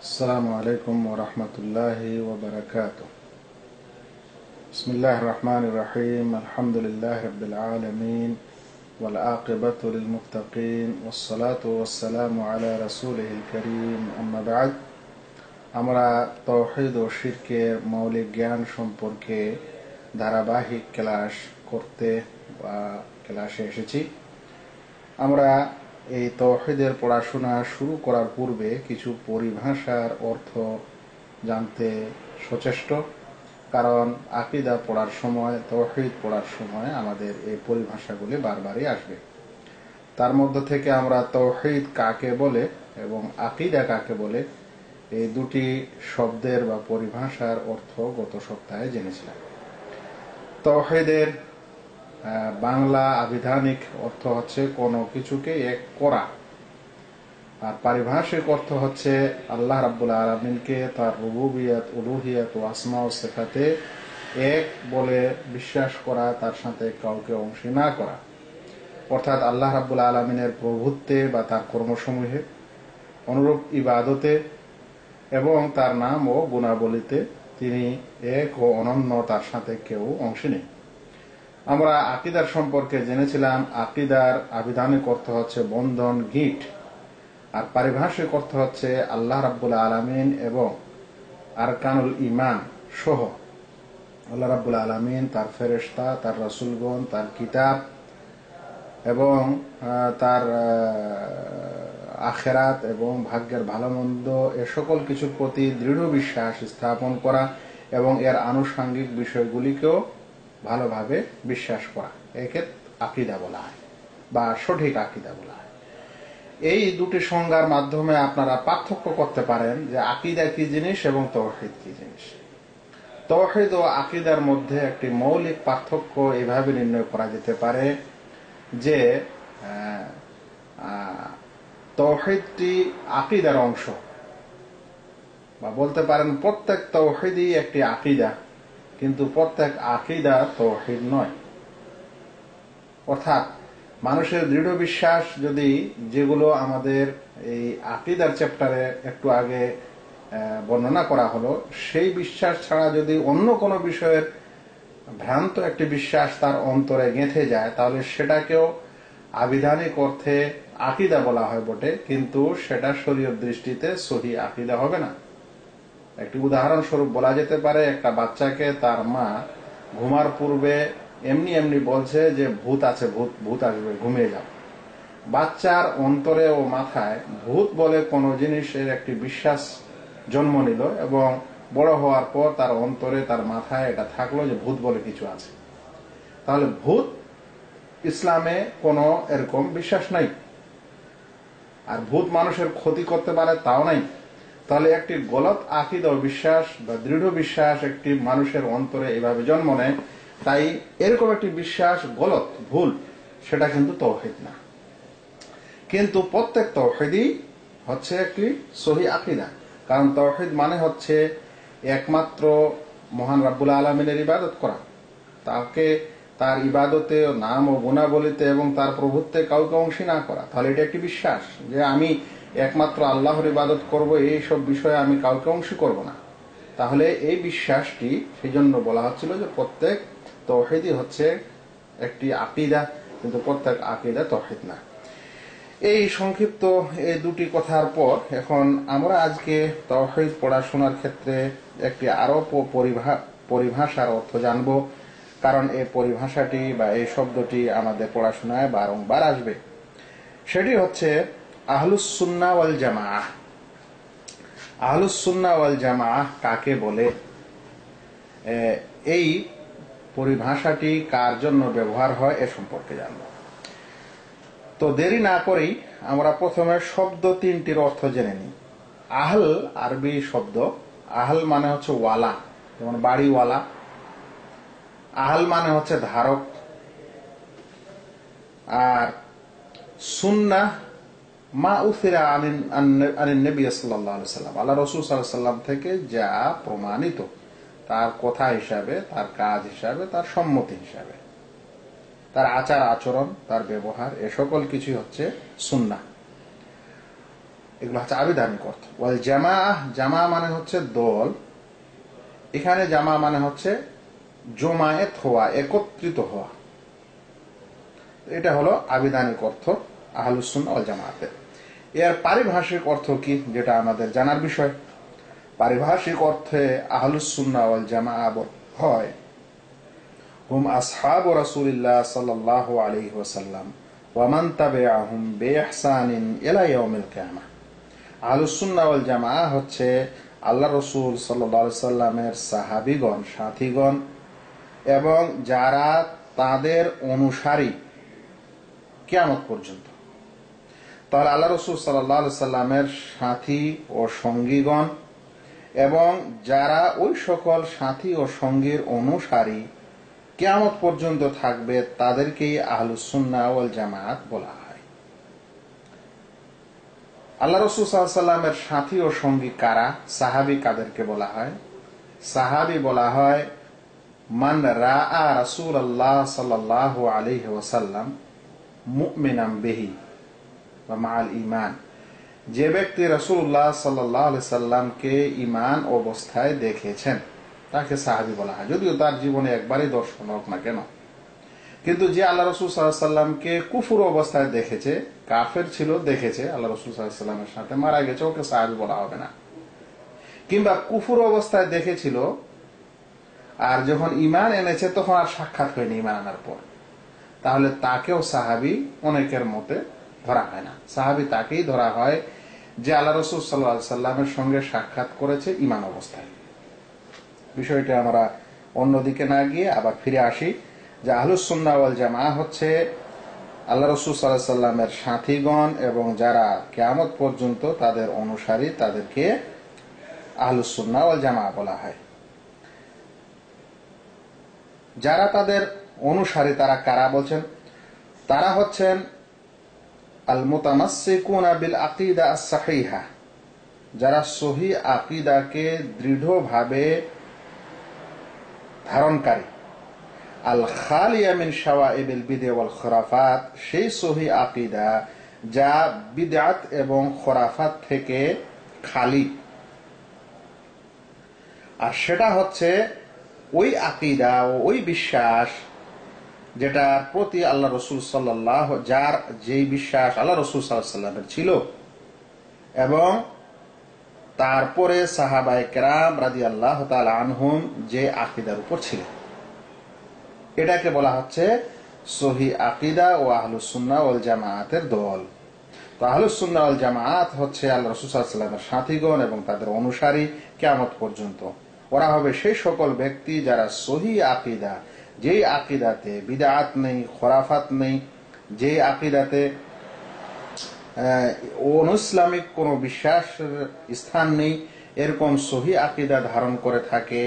السلام عليكم ورحمة الله وبركاته. بسم الله الرحمن الرحيم. الحمد لله رب العالمين والعاقبة للمتقين والصلاة والسلام على رسوله الكريم. أما بعد, আমরা তাওহীদ ও শিরকের মৌলিক জ্ঞান সম্পর্কে ধারাবাহিক ক্লাস করতে বা ক্লাসে এসেছি। আমরা এই তাওহীদের পড়াশোনা শুরু করার পূর্বে কিছু পরিভাষার অর্থ জানতে সচেষ্ট, কারণ আকীদা পড়ার সময়, তাওহীদ পড়ার সময় আমাদের এই পরিভাষাগুলি বারবারই আসবে। তার মধ্য থেকে আমরা তাওহীদ কাকে বলে এবং আকীদা কাকে বলে এই দুটি শব্দের বা পরিভাষার অর্থ গত সপ্তাহে জেনেছিলাম। তাওহীদের বাংলা আবিধানিক অর্থ হচ্ছে কোনো কিছুকে এক করা, আর পারিভাষিক অর্থ হচ্ছে আল্লাহ রাব্বুল আলামিনকে তার রুবুবিয়ত, উলুহিয়ত ও আসমা ও সিফাতে এক বলে বিশ্বাস করা, তার সাথে কাউকে অংশী না করা। অর্থাৎ আল্লাহ রাব্বুল আলামিনের প্রভুত্বে বা তার কর্মসমূহে, অনুরূপ ইবাদতে এবং তার নাম ও গুণাবলীতে তিনি এক ও অনন্য, তার সাথে কেউ অংশী নেই। আমরা আকীদার সম্পর্কে জেনেছিলাম, আকীদার আবিধানিক অর্থ হচ্ছে বন্ধন, গিঁট, আর পারিভাষিক অর্থ হচ্ছে আল্লাহ রাব্বুল আলামিন এবং আরকানুল ঈমান সহ আল্লাহ রাব্বুল আলামিন, তার ফেরেশতা, তার রাসূলগণ, তার কিতাব এবং তার আখিরাত এবং ভাগ্যের ভালো মন্দ, এ সকল কিছুর প্রতি দৃঢ় বিশ্বাস স্থাপন করা এবং এর আনুষঙ্গিক বিষয়গুলিকেও ভালোভাবে বিশ্বাস করা, একে আকীদা বলা হয় বা সঠিক আকীদা বলা হয়। এই দুটি সংজ্ঞার মাধ্যমে আপনারা পার্থক্য করতে পারেন যে আকীদা কি জিনিস এবং তাওহীদ কি জিনিস। তাওহীদ ও আকীদার মধ্যে একটি মৌলিক পার্থক্য এভাবে নির্ণয় করা যেতে পারে যে তাওহীদটি আকীদার অংশ, বা বলতে পারেন প্রত্যেক তাওহীদই একটি আকীদা, কিন্তু প্রত্যেক আকীদা তাওহীদ নয়। অর্থাৎ মানুষের দৃঢ় বিশ্বাস, যদি যেগুলো আমাদের এই আকীদার চ্যাপ্টারে একটু আগে বর্ণনা করা হলো, সেই বিশ্বাস ছাড়া যদি অন্য কোনো বিষয়ের ভ্রান্ত একটি বিশ্বাস তার অন্তরে গেঁথে যায়, তাহলে সেটাকেও আবিধানিক অর্থে আকীদা বলা হয় বটে, কিন্তু সেটা শরীয়ত দৃষ্টিতে সহিহ আকীদা হবে না। একটি উদাহরণস্বরূপ বলা যেতে পারে, একটা বাচ্চাকে তার মা ঘুমার পূর্বে এমনি এমনি বলছে যে ভূত আছে, ভূত আসবে, ঘুমিয়ে যাও। বাচ্চার অন্তরে ও মাথায় ভূত বলে কোনো জিনিসের একটি বিশ্বাস জন্ম নিল এবং বড় হওয়ার পর তার অন্তরে, তার মাথায় এটা থাকলো যে ভূত বলে কিছু আছে। তাহলে ভূত, ইসলামে কোনো এরকম বিশ্বাস নাই, আর ভূত মানুষের ক্ষতি করতে পারে তাও নাই। তাহলে একটি গলত আকীদা ও বিশ্বাস বা দৃঢ় বিশ্বাস একটি মানুষের অন্তরে এভাবে জন্ম নেয়, তাই এরকম একটি বিশ্বাস গলত, ভুল, সেটা কিন্তু তাওহীদ না। কিন্তু প্রত্যেক তাওহীদই হচ্ছে একটি সহিহ আকীদা, কারণ তাওহীদ মানে হচ্ছে একমাত্র মহান রাব্বুল আলামিনের ইবাদত করা, তাকে তার ইবাদতে, নাম ও গুণাবলীতে এবং তার প্রভুত্বে কাউকে অংশী না করা। তাহলে এটা একটি বিশ্বাস যে আমি একমাত্র আল্লাহর ইবাদত করব, এই সব বিষয়ে আমি কাউকে অংশী করব না। তাহলে এই বিশ্বাসটি, সেই জন্য বলা হচ্ছিল যে প্রত্যেক তাওহীদই হচ্ছে একটি আকীদা, কিন্তু প্রত্যেক আকীদা তাওহীদ না। এই সংক্ষিপ্ত এই দুটি কথার পর এখন আমরা আজকে তাওহীদ পড়াশোনার ক্ষেত্রে একটি আরো পরিভাষার অর্থ জানব, কারণ এই পরিভাষাটি বা এই শব্দটি আমাদের পড়াশোনায় বারংবার আসবে। সেটি হচ্ছে আহলুস সুন্নাহ ওয়াল জামাআহ। আহলুস সুন্নাহ ওয়াল জামাআহ কাকে বলে, এই পরিভাষাটি কার জন্য ব্যবহার হয় এ সম্পর্কে জানব। তো দেরি না করেই আমরা প্রথমে শব্দ তিনটির অর্থ জেনে নিই। আহল আরবি শব্দ, আহল মানে হচ্ছে ওয়ালা, যেমন বাড়িওয়ালা। আহল মানে হচ্ছে ধারক। আর সুন্নাহ মা উসিরা আনিন নবী সাল্লাল্লাহু আলাইহি সাল্লাম, আল্লাহ রাসূল সাল্লাল্লাহু আলাইহি সাল্লাম থেকে যা প্রমাণিত, তার কথা হিসাবে, তার কাজ হিসাবে, তার সম্মতি হিসাবে, তার আচার আচরণ, তার ব্যবহার, এ সকল কিছু হচ্ছে সুন্নাহ। এগুলো হচ্ছে আবিধানিক অর্থ। ওয়াল জামাআহ, জামা মানে হচ্ছে দল, এখানে জামা মানে হচ্ছে জমায়েত হওয়া, একত্রিত হওয়া। এটা হলো আবিধানিক অর্থ আহলুস সুন্নাহ ওয়াল জামাআতের। এর পারিভাষিক অর্থ কি, যেটা আমাদের জানার বিষয়। পারিভাষিক অর্থে আহলুস সুন্নাহ ওয়াল জামাআহ হয় হুম আসহাবু রাসূলিল্লাহ সাল্লাল্লাহু আলাইহি ওয়াসাল্লাম ওয়া মান তাবিআহুম বিইহসানিন ইলা ইয়াউমিল কিয়ামাহ। আহলুস সুন্নাহ ওয়াল জামাআহ হচ্ছে আল্লাহ রাসূল সাল্লাল্লাহু আলাইহি সাল্লামের সাহাবীগণ, সাথীগণ এবং যারা তাদের অনুসারী কিয়ামত পর্যন্ত। তাহলে আল্লাহ রাসূল সাল্লাল্লাহু আলাইহি সাল্লামের সাথী ও সঙ্গীগণ এবং যারা ওই সকল সাথী ও সঙ্গীর অনুসারী কিয়ামত পর্যন্ত থাকবে তাদেরকেই আহলুস সুন্নাহ ওয়াল জামাআত বলা হয়। আল্লাহ রাসূল সাল্লাল্লাহু আলাইহি সাল্লামের সাথী ও সঙ্গী কারা? সাহাবী কাদেরকে বলা হয়? সাহাবী বলা হয় মান রাআ রাসূলুল্লাহ সাল্লাল্লাহু আলাইহি ওয়াসাল্লাম মুমিনান বিহি ওয়া মাআল ঈমান। যে ব্যক্তি রাসূলুল্লাহ সাল্লাল্লাহু আলাইহি সাল্লামকে ঈমান অবস্থায় দেখেছেন তাকে সাহাবী বলা হয়, যদিও তার জীবনে একবারই দর্শন হোক না কেন। কিন্তু যে আল্লাহ রাসূল সাল্লাল্লাহু আলাইহি সাল্লামকে কুফর অবস্থায় দেখেছে, কাফের ছিল, দেখেছে, আল্লাহ রাসূল সাল্লাল্লাহু আলাইহি সাল্লামের সাথে মারা গেছে, ওকে সাহাবী বলা হবে না। কিংবা কুফর অবস্থায় দেখেছিল আর যখন ঈমান এনেছে তখন আর সাক্ষাৎ হয়নি ঈমান আনার পর, তাহলে তাকেও সাহাবী অনেকের মতে ধরা হয় না। সাহাবী তাকেই ধরা হয় যে আল্লাহ রাসূল সাল্লাল্লাহু আলাইহি সাল্লামের সঙ্গে সাক্ষাৎ করেছে ঈমান অবস্থায়। বিষয়টা আমরা অন্যদিকে না গিয়ে আবার ফিরে আসি যে আহলুস সুন্নাহ ওয়াল জামাআহ হচ্ছে আল্লাহ রাসূল সাল্লাল্লাহু আলাইহি সাল্লামের সাথীগণ এবং যারা কিয়ামত পর্যন্ত তাদের অনুসারী, তাদেরকে আহলুস সুন্নাহ ওয়াল জামাআহ বলা হয়। যারা তাদের অনুসারী তারা কারা বলছেন? তারা হচ্ছেন আল মুতামাসসিকুনা বিল আকিদা আস-সাহিহা, যারা সহি আকিদাকে দৃঢ়ভাবে ধারণকারী। আল খালিয়া মিন শাওয়াইবিল বিদআ ওয়াল খুরাফাত, সেই সহি আকিদা যা বিদআত এবং খুরাফাত থেকে খালি। আর সেটা হচ্ছে ওই আকিদা ও ওই বিশ্বাস যেটার প্রতি আল্লাহ রাসূল সাল্লাল্লাহু, যার যেই বিশ্বাস আল্লাহ রাসূল সাল্লাল্লাহু আলাইহি সাল্লামের ছিল এবং তারপরে সাহাবায়ে কেরাম রাদিয়াল্লাহু তাআলা আনহুম যে আকীদার উপর ছিলেন, এটাকে বলা হচ্ছে সহি আকীদা ও আহলুস সুন্নাহ ওয়াল জামাআতের দল। তো আহলুস সুন্নাহ ওয়াল জামাআত হচ্ছে আল্লাহ রাসূল সাল্লাল্লাহু আলাইহি সাল্লামের সাথীগণ এবং তাদের অনুসারী কিয়ামত পর্যন্ত। ওরা হবে সেই সকল ব্যক্তি যারা সহি আকীদা, যেই আকীদাতে বিদআত নেই, খুরাফাত নেই, যেই আকীদাতে অনইসলামিক কোন বিশ্বাসের স্থান নেই, এরকম সহি আকীদা ধারণ করে থাকে,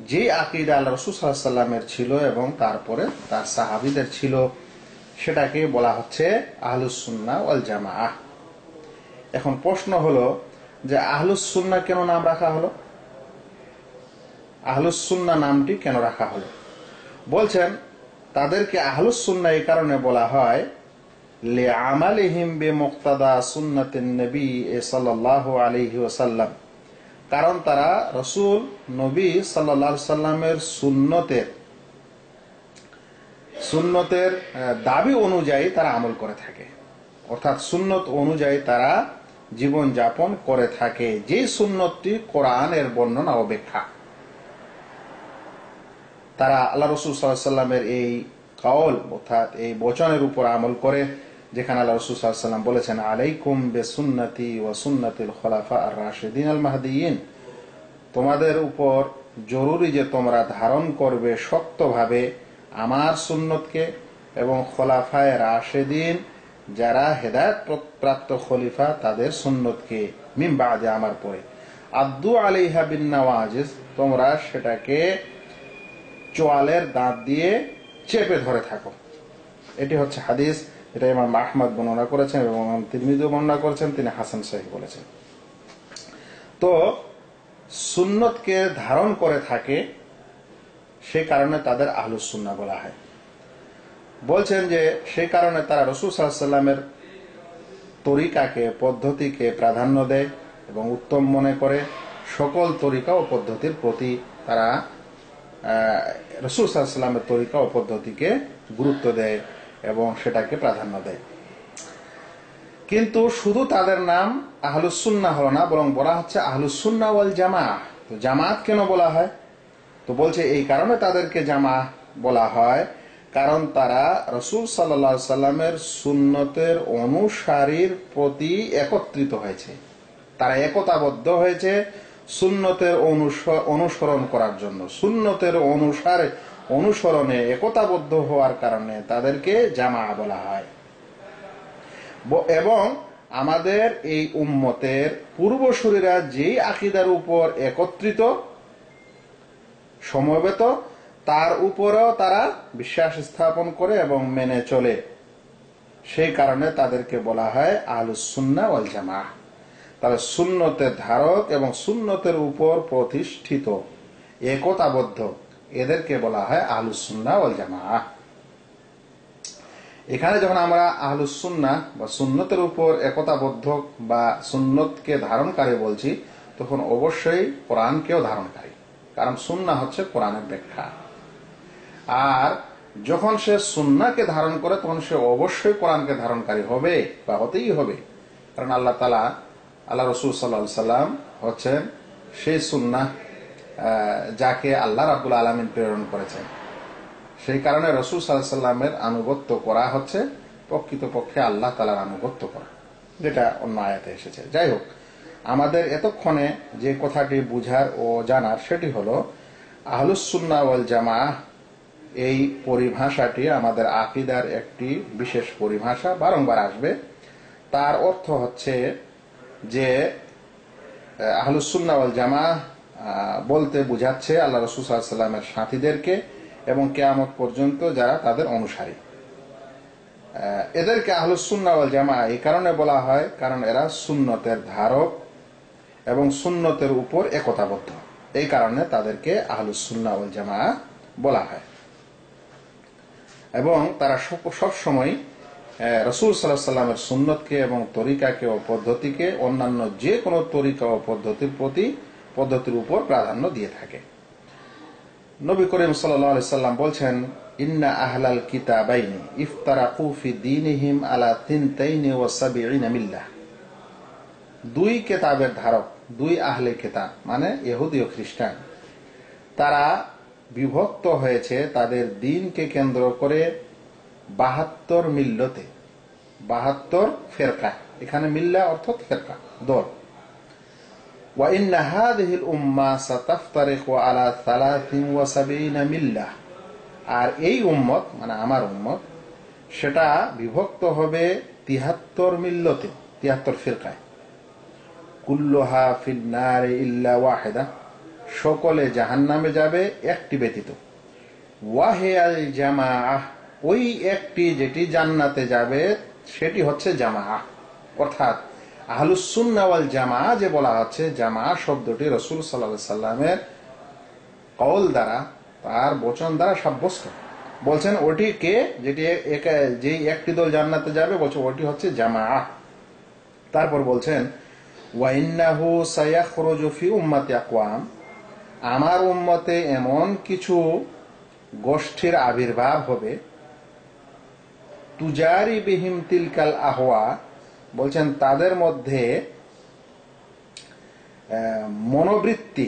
যে আকীদা আল্লাহ রাসূল সাল্লাল্লাহু আলাইহি সাল্লামের ছিল এবং তারপরে তার সাহাবীদের ছিল, সেটাকে বলা হচ্ছে আহলুস সুন্নাহ ওয়াল জামাআহ। এখন প্রশ্ন হলো যে আহলুস সুন্নাহ কেন নাম রাখা হলো? আহলুস সুন্নাহ নামটি কেন রাখা হলো? বলছেন তাদেরকে আহলুস সুন্নাহ এই কারণে বলা হয় লিআমালিহিম বিমুক্তাদা সুন্নাতিন নবী সাল্লাল্লাহু আলাইহি ওয়াসাল্লাম, কারণ তারা রাসূল নবী সাল্লাল্লাহু আলাইহি সাল্লামের সুন্নতের দাবি অনুযায়ী তারা আমল করে থাকে, অর্থাৎ সুন্নত অনুযায়ী তারা জীবন যাপন করে থাকে, যে সুন্নতটি কোরআনের বর্ণনা ও ব্যাখ্যা। তারা আল্লাহ রাসূল সাল্লাল্লাহু আলাইহি সাল্লামের এই কাউল অর্থাৎ এই বচনের উপর আমল করে, যেখানে আল্লাহ রাসূল সাল্লাল্লাহু আলাইহি সাল্লাম বলেছেন আলাইকুম বিসুন্নতি ওয়া সুন্নাতিল খুলাফা আর রাশিদিন আল মাহদিয়িন, তোমাদের উপর জরুরি যে তোমরা ধারণ করবে শক্তভাবে আমার সুন্নতকে এবং খোলাফায়ে রাশিদিন যারা হেদায়েত প্রাপ্ত খলিফা তাদের সুন্নতকে মিন বাদে আমার পরে, আদ্দু আলাইহা বিন নওয়াজিজ, তোমরা সেটাকে চোয়ালের দাঁত দিয়ে চেপে ধরে থাকো। এটি হচ্ছে হাদিস, এটা ইমাম আহমদ বর্ণনা করেছেন এবং ইমাম তিরমিজি বর্ণনা করেছেন, তিনি হাসান সহিহ বলেছেন। তো সুন্নতকে ধারণ করে থাকে, সে কারণে তাদের আহলুস সুন্নাহ বলা হয়। বলছেন যে সেই কারণে তারা রাসূল সাল্লাল্লাহু আলাইহি সাল্লামের তরিকাকে, পদ্ধতিকে প্রাধান্য দেয় এবং উত্তম মনে করে সকল তরিকা ও পদ্ধতির প্রতি তারা রাসূল সাল্লাল্লাহু আলাইহি ওয়াসাল্লামের তরিকা ও পদ্ধতিকে গুরুত্ব দেয় এবং সেটাকে প্রাধান্য দেয়। কিন্তু শুধু তাদের নাম আহলুস সুন্নাহ হলো না, বরং বলা হচ্ছে আহলুস সুন্নাহ ওয়াল জামাআহ। তো জামাত কেন বলা হয়? তো বলছে এই কারণে তাদেরকে জামাহ বলা হয়, কারণ তারা রাসূল সাল্লাল্লাহু আলাইহি সাল্লামের সুন্নতের অনুসারীর প্রতি একত্রিত হয়েছে, তারা একতাবদ্ধ হয়েছে সুন্নতের অনুসরণ করার জন্য। সুন্নতের অনুসরণে একতাবদ্ধ হওয়ার কারণে তাদেরকে জামাআহ বলা হয়। এবং আমাদের এই উম্মতের পূর্বসূরীরা যেই আকীদার উপর একত্রিত সমবেত, তার উপরেও তারা বিশ্বাস স্থাপন করে এবং মেনে চলে। সেই কারণে তাদেরকে বলা হয় আহলুস সুন্নাহ ওয়াল জামাআহ। তারা সুন্নতের ধারক এবং সুন্নতের উপর প্রতিষ্ঠিত, একতাবদ্ধ, এদেরকে বলা হয় আহলুস সুন্নাহ ওয়াল জামাআহ। এখানে যখন আমরা আহলুস সুন্নাহ বা সুন্নতের উপর একতাবদ্ধ বা সুন্নতকে ধারণকারী বলছি, তখন অবশ্যই কোরআনকেও ধারণকারী, কারণ সুন্নাহ হচ্ছে কোরআনের ব্যাখ্যা। আর যখন সে সুন্নাহকে ধারণ করে তখন সে অবশ্যই কোরআনকে ধারণকারী হবে বা হতেই হবে, কারণ আল্লাহ তাআলা, আল্লাহ রাসূল সাল্লাল্লাহু আলাইহি সাল্লাম হচ্ছেন সেই সুন্নাহ যাকে আল্লাহ রাব্বুল আলামিন প্রেরণ করেছেন। সেই কারণে রাসূল সাল্লাল্লাহু আলাইহি সাল্লামের আনুগত্য করা হচ্ছে প্রকৃতপক্ষে আল্লাহ তাআলার আনুগত্য করা, যেটা অন্য আয়াতে এসেছে। যাই হোক, আমাদের এতক্ষণে যে কথাটি বুঝার ও জানার সেটি হলো আহলুস সুন্নাহ ওয়াল জামাআহ। এই পরিভাষাটি আমাদের আকীদার একটি বিশেষ পরিভাষা, বারংবার আসবে। তার অর্থ হচ্ছে যে আহলুস সুন্নাহ ওয়াল জামাআহ বলতে বুঝাচ্ছে আল্লাহ রাসূল সাল্লাল্লাহু আলাইহি সাল্লামের সাথীদেরকে এবং কিয়ামত পর্যন্ত যারা তাদের অনুসারী। এদেরকে আহলুস সুন্নাহ ওয়াল জামাআহ এই কারণে বলা হয় কারণ এরা সুন্নতের ধারক এবং সুন্নতের উপর একতাবদ্ধ, এই কারণে তাদেরকে আহলুস সুন্নাহ ওয়াল জামাআহ বলা হয়। এবং তারা সবসময় রাসূল সাল্লাল্লাহু আলাইহি সাল্লামের সুন্নতকে এবং তরিকাকে ও পদ্ধতিকে অন্যান্য যে কোনো তরিকা ও পদ্ধতির উপর প্রাধান্য দিয়ে থাকে। নবী করিম সাল্লাল্লাহু আলাইহি সাল্লাম বলছেন, ইন্না আহলাল কিতাবাইনি ইফতারাকু ফি দীনিহিম আলা 72 মিল্লাহ। দুই কিতাবের ধারক, দুই আহলে কিতাব মানে ইহুদি ও খ্রিস্টান, তারা বিভক্ত হয়েছে তাদের দ্বীনকে কেন্দ্র করে 72 মিল্লতে, 72 ফেরকা। এখানে মিল্লা অর্থাৎ ফেরকা, দল। ওয়া ইন্না হাযিহিল উম্মাহ সাতাফতারিকু আলা 73 মিল্লাহ। আর এই উম্মত মানে আমার উম্মত, সেটা বিভক্ত হবে 73 মিল্লতে, 73 ফিরকায়। কুল্লুহা ফিন নারি ইল্লা ওয়াহিদা, সকলে জাহান্নামে যাবে একটি ব্যতীত। ওয়াহিয়াল জামাআহ, ওই একটি যেটি জান্নাতে যাবে সেটি হচ্ছে জামাআহ। অর্থাৎ আহলুস সুন্নাহ ওয়াল জামাআহ যে বলা হচ্ছে, জামাআহ শব্দটি রাসূল সাল্লাল্লাহু আলাইহি সাল্লামের কওল দ্বারা, তার বচন দ্বারা সাব্যস্ত। বলছেন ওটি কে, যেই একটি দল জান্নাতে যাবে, বলছে ওটি হচ্ছে জামাআহ। তারপর বলছেন ওয়া ইন্নাহু সায়াখরুজু ফি উম্মতি আকওয়াম, আমার উম্মতে এমন কিছু গোষ্ঠীর আবির্ভাব হবে, তুজারি বিহিম তিলকাল আহওয়া, বলছেন তাদের মধ্যে মনোবৃত্তি,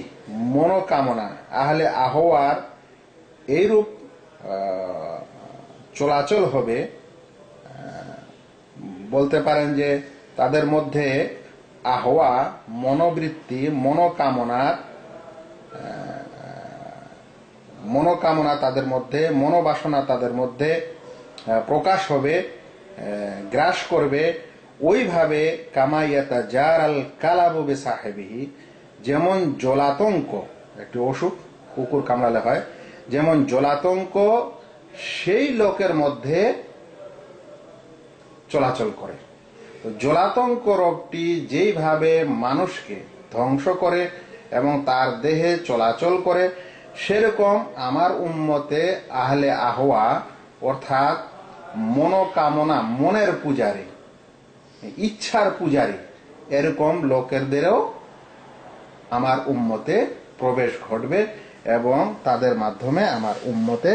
মনোকামনা, আহলে আহওয়ার এইরূপ চলাচল হবে। বলতে পারেন যে তাদের মধ্যে আহওয়া, মনোবৃত্তি, মনোকামনা তাদের মধ্যে, মনোবাসনা তাদের মধ্যে প্রকাশ হবে, গ্রাস করবে। ওইভাবে কামাইয়াতা জার আল কালাবু বিসাহিবিহি, যেমন জলাতঙ্ক, একটি অসুখ কুকুর কামড়ালে হয়, যেমন জলাতঙ্ক সেই লোকের মধ্যে চলাচল করে। জলাতঙ্ক রোগটি যেইভাবে মানুষকে ধ্বংস করে এবং তার দেহে চলাচল করে, সেরকম আমার উম্মতে আহলে আহওয়া অর্থাৎ মনোকামনা, মনের পূজারী, ইচ্ছার পূজারী এরকম লোকেদেরও আমার উম্মতে প্রবেশ ঘটবে এবং তাদের মাধ্যমে আমার উম্মতে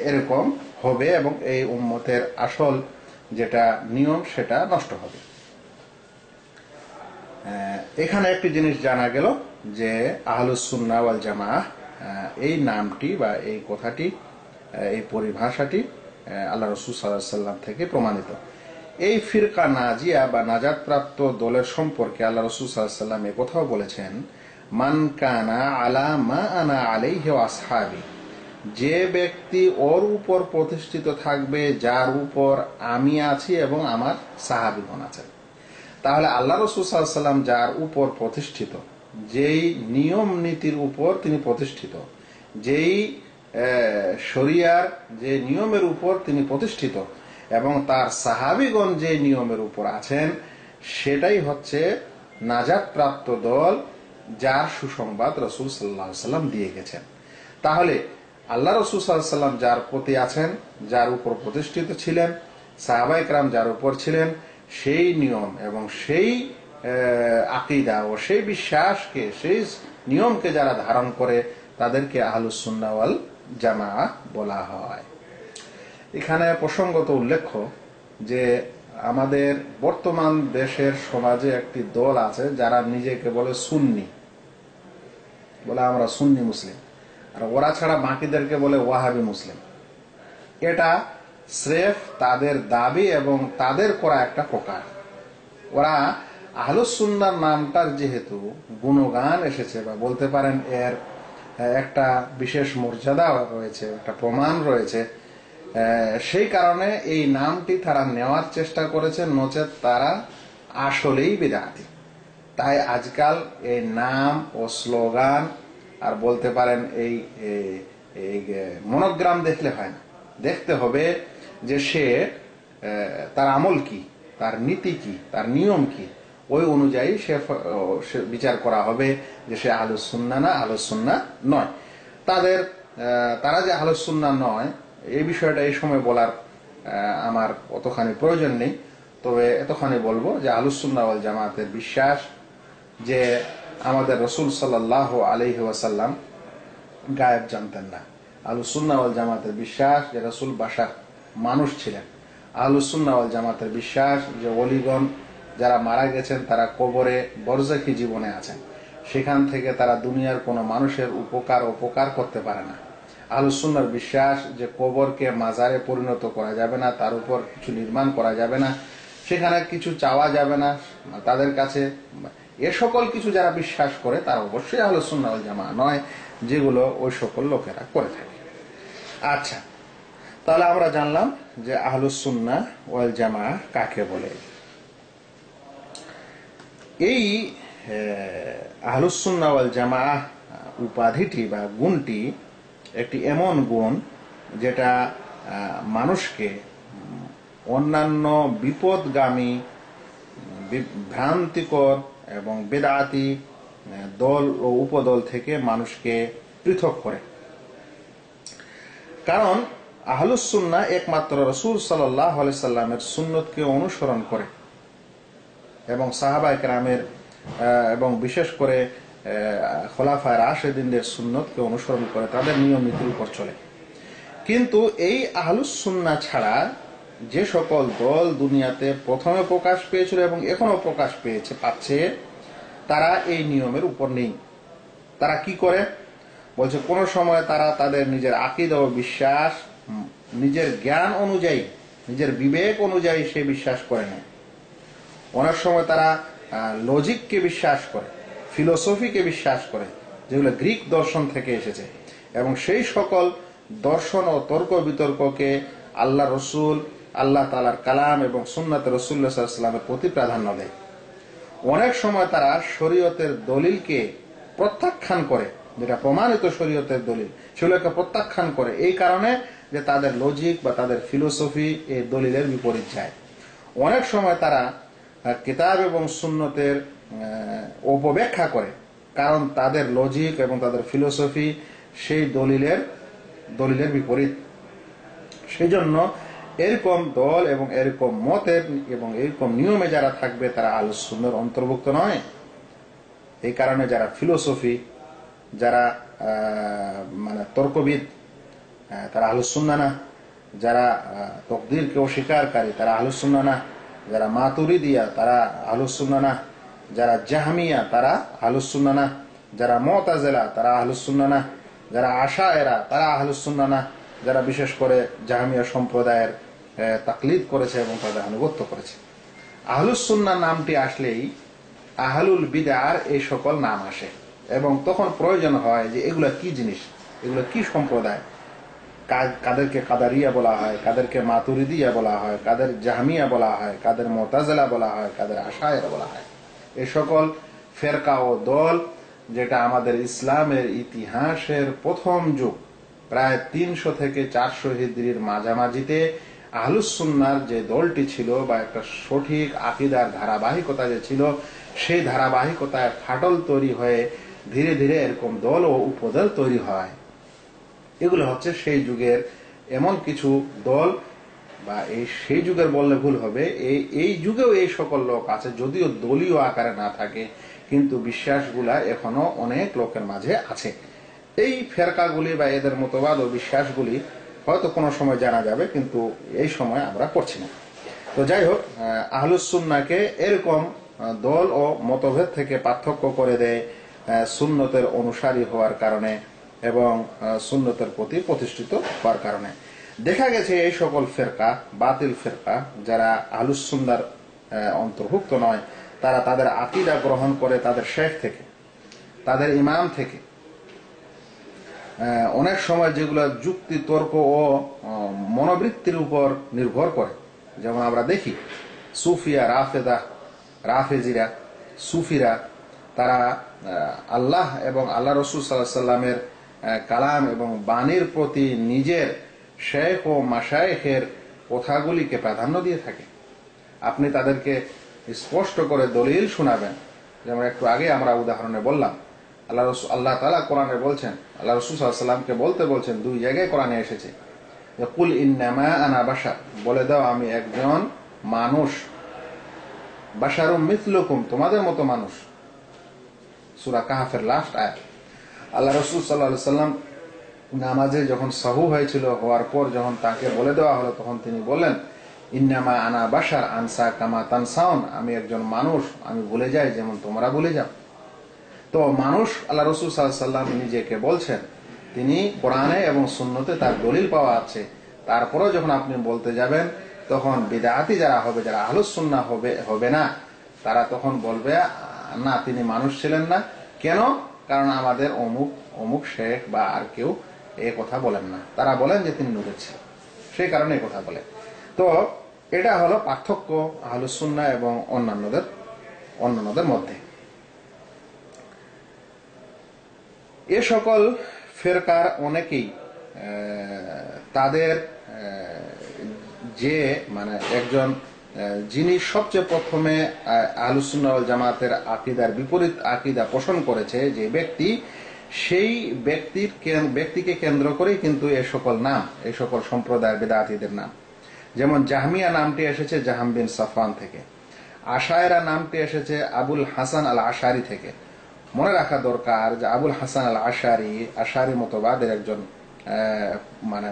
এরকম হবে এবং এই উম্মতের আসল যেটা নিয়ম সেটা নষ্ট হবে। এখানে একটি জিনিস জানা গেল যে আহলুস সুন্নাহ ওয়াল জামাআহ এই নামটি বা এই কথাটি, এই পরিভাষাটি আল্লাহ রাসূল সাল্লাল্লাহু আলাইহি ওয়াসাল্লাম থেকে প্রমাণিত। এই ফিরকা নাজিয়া বা নাজাতপ্রাপ্ত দলের সম্পর্কে আল্লাহ রাসূল সাল্লাল্লাহু আলাইহি ওয়াসাল্লাম এই কথাও বলেছেন, মান কানা আলা মা আনা আলাইহি ওয়া আসহাবি, যে ব্যক্তি ওর উপর প্রতিষ্ঠিত থাকবে যার উপর আমি আছি এবং আমার সাহাবীগণ আছেন। তাহলে আল্লাহ রাসূল সাল্লাল্লাহু আলাইহি ওয়াসাল্লাম যার উপর প্রতিষ্ঠিত, যেই নিয়ম নীতির উপর তিনি প্রতিষ্ঠিত, যেই শরিয়ার যে নিয়মের উপর তিনি প্রতিষ্ঠিত এবং তার সাহাবীগণ যে নিয়মের উপর আছেন, সেটাই হচ্ছে নাজাত প্রাপ্ত দল যার সুসংবাদ রাসূল সাল্লাল্লাহু আলাইহি ওয়াসাল্লাম দিয়ে গেছেন। তাহলে আল্লাহ রাসূল সাল্লাল্লাহু আলাইহি ওয়াসাল্লাম যার প্রতি আছেন, যার উপর প্রতিষ্ঠিত ছিলেন, সাহাবায়ে কেরাম যার উপর ছিলেন, সেই নিয়ম এবং সেই আকীদা ও সেই বিশ্বাসকে, সেই নিয়মকে যারা ধারণ করে তাদেরকে আহলুস সুন্নাহ ওয়াল জামাআহ বলা হয়। এখানে প্রসঙ্গত উল্লেখ্য যে আমাদের বর্তমান দেশের সমাজে একটি দল আছে যারা নিজেকে বলে সুন্নি, বলে আমরা সুন্নি মুসলিম, আর ওরা ছাড়া বাকিদেরকে বলে ওয়াহাবি মুসলিম। এটা স্রেফ তাদের দাবি এবং তাদের করা একটা প্রকার। ওরা আহলুস সুন্নাহর নামটার যেহেতু গুণগান এসেছে বা বলতে পারেন এর একটা বিশেষ মর্যাদা রয়েছে, একটা প্রমাণ রয়েছে, সেই কারণে এই নামটি তারা নেওয়ার চেষ্টা করেছে, নচেত তারা আসলেই বিদআতি। তাই আজকাল এই নাম ও স্লোগান আর বলতে পারেন এই মনোগ্রাম দেখলে হয় না, দেখতে হবে যে সে তার আমল কি, তার নীতি কি, তার নিয়ম কি, ওই অনুযায়ী সে বিচার করা হবে যে সে আহলুস সুন্নাহ না আহলুস সুন্নাহ নয়। তারা যে আহলুস সুন্নাহ নয় এই বিষয়টা এই সময় বলার আমার অতখানি প্রয়োজন নেই, তবে এতখানি বলবো যে আহলুস সুন্নাহ ওয়াল জামাতের বিশ্বাস যে আমাদের রাসূল সাল্লাল্লাহু আলাইহি ওয়াসাল্লাম গায়েব জানতেন না। আহলুস সুন্নাহ ওয়াল জামাতের বিশ্বাস যে রাসূল বাশার মানুষ ছিলেন। আহলুস সুন্নাহ ওয়াল জামাতের বিশ্বাস যে ওলিগণ যারা মারা গেছেন তারা কবরে বরজাখী জীবনে আছেন, সেখান থেকে তারা দুনিয়ার কোনো মানুষের উপকার করতে পারে না। আহলুস সুন্নাহর বিশ্বাস যে কবরকে মাজারে পরিণত করা যাবে না, তার উপর কিছু নির্মাণ করা যাবে না, সেখানে কিছু চাওয়া যাবে না তাদের কাছে, এ সকল কিছু যারা বিশ্বাস করে তারা অবশ্যই আহলুস সুন্নাহ ওয়াল জামাআহ নয়, যেগুলো ওই সকল লোকেরা করে থাকে। আচ্ছা, তাহলে আমরা জানলাম যে আহলুস সুন্নাহ ওয়াল জামাআহ কাকে বলে। এই আহলুস সুন্নাহ ওয়াল জামাআহ উপাধিটি বা গুণটি একটি এমন গুণ যেটা মানুষকে অন্যান্য বিপদগামী, ভ্রান্তিকর এবং বেদাতি দল ও উপদল থেকে মানুষকে পৃথক করে। কারণ আহলুস সুন্নাহ একমাত্র রাসূল সাল্লাল্লাহু আলাইহি সাল্লামের সুন্নতকে অনুসরণ করে এবং সাহাবায়ে কেরামের এবং বিশেষ করে খোলাফায়ে রাশিদিনদের সুন্নতকে অনুসরণ করে, তাদের নিয়ম নীতির উপর চলে। কিন্তু এই আহলুস সুন্নাহ ছাড়া যে সকল দল দুনিয়াতে প্রথমে প্রকাশ পেয়েছিল এবং এখনো প্রকাশ পাচ্ছে, তারা এই নিয়মের উপর নেই। তারা কি করে বলছে, কোন সময় তারা তাদের নিজের আকীদা ও বিশ্বাস নিজের জ্ঞান অনুযায়ী, নিজের বিবেক অনুযায়ী সে বিশ্বাস করে না। অনেক সময় তারা লজিককে বিশ্বাস করে, ফিলোসফিকে বিশ্বাস করে, যেগুলো গ্রিক দর্শন থেকে এসেছে, এবং সেই সকল দর্শন ও তর্ক বিতর্ককে আল্লাহ রসুল, আল্লাহ তাআলার কালাম এবং সুন্নাত রাসূলুল্লাহ সাল্লাল্লাহু আলাইহি ওয়াসাল্লামের প্রতি প্রাধান্য দেয়। অনেক সময় তারা শরীয়তের দলিলকে প্রত্যাখ্যান করে, যেটা প্রমাণিত শরীয়তের দলিল সেগুলোকে প্রত্যাখ্যান করে, এই কারণে যে তাদের লজিক বা তাদের ফিলোসফি এই দলিলের বিপরীত যায়। অনেক সময় তারা কিতাব এবং সুন্নতের অপব্যাখ্যা করে, কারণ তাদের লজিক এবং তাদের ফিলোসফি সেই দলিলের বিপরীত। সেই জন্য এরকম দল এবং এরকম মতের এবং এরকম নিয়মে যারা থাকবে তারা আহলুস সুন্নাহর অন্তর্ভুক্ত নয়। এই কারণে যারা ফিলোসফি, যারা মানে তর্কবিদ, তারা আহলুস সুন্নাহ না। যারা তাকদীরকে অস্বীকারী তারা আহলুস সুন্নাহ না। যারা মাতুরিদিয়া তারা আহলুস সুন্নাহ না। যারা জাহমিয়া তারা আহলুস সুন্নাহ না। যারা মুতাজিলা তারা আহলুস সুন্নাহ না। যারা আশায়েরা তারা আহলুস সুন্নাহ না। যারা বিশেষ করে জাহমিয়া সম্প্রদায়ের তাকলিদ করেছে এবং তাদের আনুগত্য করেছে। আহলুস সুন্নাহ নামটি আসলেই আহলুল বিদআর এই সকল নাম আসে এবং তখন প্রয়োজন হয় যে এগুলা কি জিনিস, এগুলো কি সম্প্রদায়, কাদেরকে কাদারিয়া বলা হয়, কাদেরকে মাতুরিদিয়া বলা হয়, কাদের জাহমিয়া বলা হয়, কাদের মুতাজিলা বলা হয়, কাদের আশায়েরা বলা হয়। এই সকল ফেরকা ও দল যেটা আমাদের ইসলামের ইতিহাসের প্রথম যুগ প্রায় 300 থেকে 400 হিজরির মাঝামাঝিতে আহলুস সুন্নাহর যে দলটি ছিল বা একটা সঠিক আকীদার ধারাবাহিকতা যে ছিল, সেই ধারাবাহিকতায় ফাটল তৈরি হয়ে ধীরে ধীরে এরকম দল ও উপদল তৈরি হয়। এগুলো হচ্ছে সেই যুগের এমন কিছু দল, বা সেই যুগের বললে ভুল হবে, এই যুগেও এই সকল লোক আছে, যদিও দলীয় আকারে না থাকে, কিন্তু বিশ্বাসগুলা এখনো অনেক লোকের মাঝে আছে। এই ফেরকাগুলি বা এদের মতবাদ ও বিশ্বাসগুলি হয়তো কোনো সময় জানা যাবে, কিন্তু এই সময় আমরা করছি না। তো যাই হোক, আহলুস সুন্নাহকে এরকম দল ও মতভেদ থেকে পার্থক্য করে দেয় সুন্নতের অনুসারী হওয়ার কারণে এবং সুন্নতের প্রতি প্রতিষ্ঠিত হওয়ার কারণে। দেখা গেছে এই সকল ফেরকা, বাতিল ফেরকা, যারা আহলুস সুন্নাহর অন্তর্ভুক্ত নয়, তারা তাদের আকীদা গ্রহণ করে তাদের শেখ থেকে, তাদের ইমাম থেকে। অনেক সময় যেগুলো যুক্তি, তর্ক ও মনোবৃত্তির উপর নির্ভর করে, যেমন আমরা দেখি সুফিয়া, রাফেজিরা, সুফিরা, তারা আল্লাহ এবং আল্লাহ রসুল সাল্লাল্লাহু আলাইহি ওয়াসাল্লামের কালাম এবং বাণীর প্রতি নিজের শেখ ও মাশায়েখের কথাগুলিকে প্রাধান্য দিয়ে থাকে। আপনি তাদেরকে স্পষ্ট করে দলিল শোনাবেন, যেমন একটু আগে আমরা উদাহরণে বললাম, আল্লাহ তাআলা কোরআনে বলছেন, আল্লাহ রাসূল সাল্লাল্লাহু আলাইহি ওয়াসাল্লামকে বলতে বলছেন, দুই জায়গায় কোরআনে এসেছে যে কুল ইন্নামা আনা বাশার, বলে দাও আমি একজন মানুষ, বাশারুম মিথলুকুম, তোমাদের মতো মানুষ। সূরা কাহফের লাস্ট আয়াত। আল্লাহ রাসূল সাল্লাল্লাহু আলাইহি ওয়াসাল্লাম নামাজে যখন সাহু হয়েছিল, হওয়ার পর যখন তাকে বলে দেওয়া হলো, তখন তিনি বললেন ইন্নামা আনা বাশার আনসা কামা তানসাউন, আমি একজন মানুষ, আমি ভুলে যাই যেমন তোমরা ভুলে যাও। তো মানুষ আল্লাহ রাসূল সাল্লাল্লাহু আলাইহি ওয়াসাল্লাম নিজেকে বলছেন, তিনি কোরআনে এবং সুন্নতে তার দলিল পাওয়া আছে। তারপরেও যখন আপনি বলতে যাবেন, তখন বিদআতি যারা হবে, যারা আহলুস সুন্নাহ হবে না, তারা তখন বলবে না, তিনি মানুষ ছিলেন না। কেন? কারণ আমাদের অমুক অমুক শেখ বা আর কেউ এ কথা বলেন না, তারা বলেন যে তিনি নবী ছিলেন, সেই কারণে এই কথা বলে। তো এটা হলো পার্থক্য আহলুস সুন্নাহ এবং অন্যান্যদের মধ্যে। এ সকল ফেরকার অনেকেই তাদের যে মানে একজন যিনি সবচেয়ে প্রথমে আহলুস সুন্নাহ ওয়াল জামাতের আকীদার বিপরীত আকীদা পোষণ করেছে যে ব্যক্তি, সেই ব্যক্তিকে কেন্দ্র করেই কিন্তু এই সকল নাম, এই সকল সম্প্রদায়ের বিদআতীদের নাম। যেমন জাহমিয়া নামটি এসেছে জাহাম বিন সাফওয়ান থেকে, আশায়েরা নামটি এসেছে আবুল হাসান আল আশারি থেকে। মনে রাখা দরকার যে আবুল হাসান আল আশারি মতবাদের একজন মানে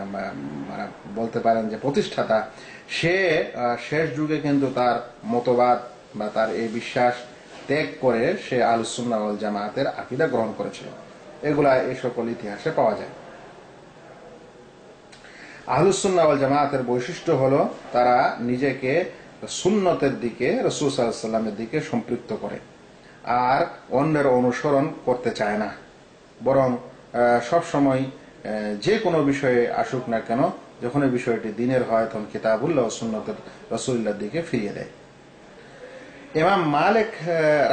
বলতে পারেন যে প্রতিষ্ঠাতা। সে শেষ যুগে কিন্তু তার মতবাদ বা তার এই বিশ্বাস ত্যাগ করে সে আহলুস সুন্নাহ ওয়াল জামাতের আকীদা গ্রহণ করেছিল। এগুলা এই সকল ইতিহাসে পাওয়া যায়। আহলুস সুন্নাহ ওয়াল জামাতের বৈশিষ্ট্য হলো তারা নিজেকে সুন্নতের দিকে, রাসূল সাল্লাল্লাহু আলাইহি ওয়াসাল্লামের দিকে সম্পৃক্ত করে, আর অন্যের অনুসরণ করতে চায় না, বরং সবসময় যে কোনো বিষয়ে আসুক না কেন, যখন এই বিষয়টি দিনের হয় তখন কিতাবুল্লাহ ও সুন্নতের রাসূলুল্লাহর দিকে ফিরিয়ে দেয়। ইমাম মালিক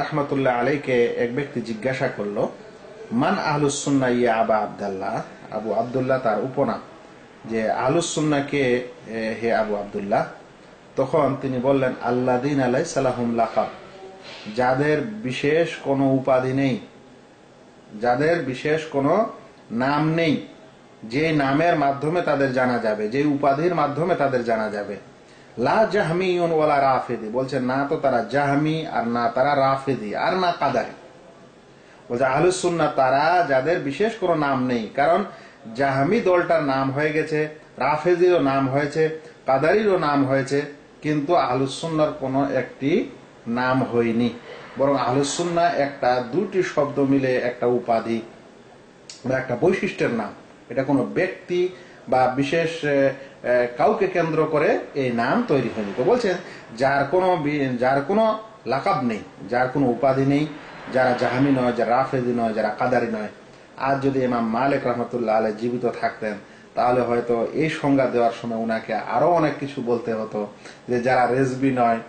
রাহমাতুল্লাহ আলাইকে এক ব্যক্তি জিজ্ঞাসা করলো, মান আহলুস সুন্নাহ ইয়া আবা আব্দুল্লাহ, আবু আব্দুল্লাহ তার উপনাম, যে আহলুস সুন্নাহ কে হে আবু আব্দুল্লাহ? তখন তিনি বললেন আল্লাযীনা লাইসা লাহুম লাকাব, যাদের বিশেষ কোনো উপাধি নেই, যাদের বিশেষ কোনো নাম নেই, যে নামের মাধ্যমে তাদের জানা যাবে, যে উপাধির মাধ্যমে তাদের জানা যাবে। লা জাহমিউন ওয়ালা রাফিদি, বলছে না তো তারা জাহমি, আর না তারা রাফিদি, আর না কাদারি। বলছে আহলুস সুন্নাহ তারা যাদের বিশেষ কোনো নাম নেই, কারণ জাহমি দলটার নাম হয়ে গেছে, রাফিদিরও নাম হয়েছে, কাদারিরও নাম হয়েছে, কিন্তু আহলুস সুন্নাহর কোনো একটি নাম হয়নি। বরং আহলুস সুন্নাহ একটা দুটি শব্দ মিলে একটা উপাধি বা একটা বৈশিষ্ট্যের নাম। এটা কোনো ব্যক্তি বা বিশেষ কাউকে কেন্দ্র করে এই নাম তৈরি হয়নি। তো বলছেন যার কোনো লাকাব নেই, যার কোনো উপাধি নেই, যারা জাহামি নয়, যারা রাফেজি নয়, যারা কাদারি নয়। আজ যদি ইমাম মালিক রহমতুল্লাহ আলাইহ জীবিত থাকতেন, তাহলে হয়তো এই সংজ্ঞা দেওয়ার সময় উনাকে আরো অনেক কিছু বলতে হতো, যে যারা রেজবি নয়,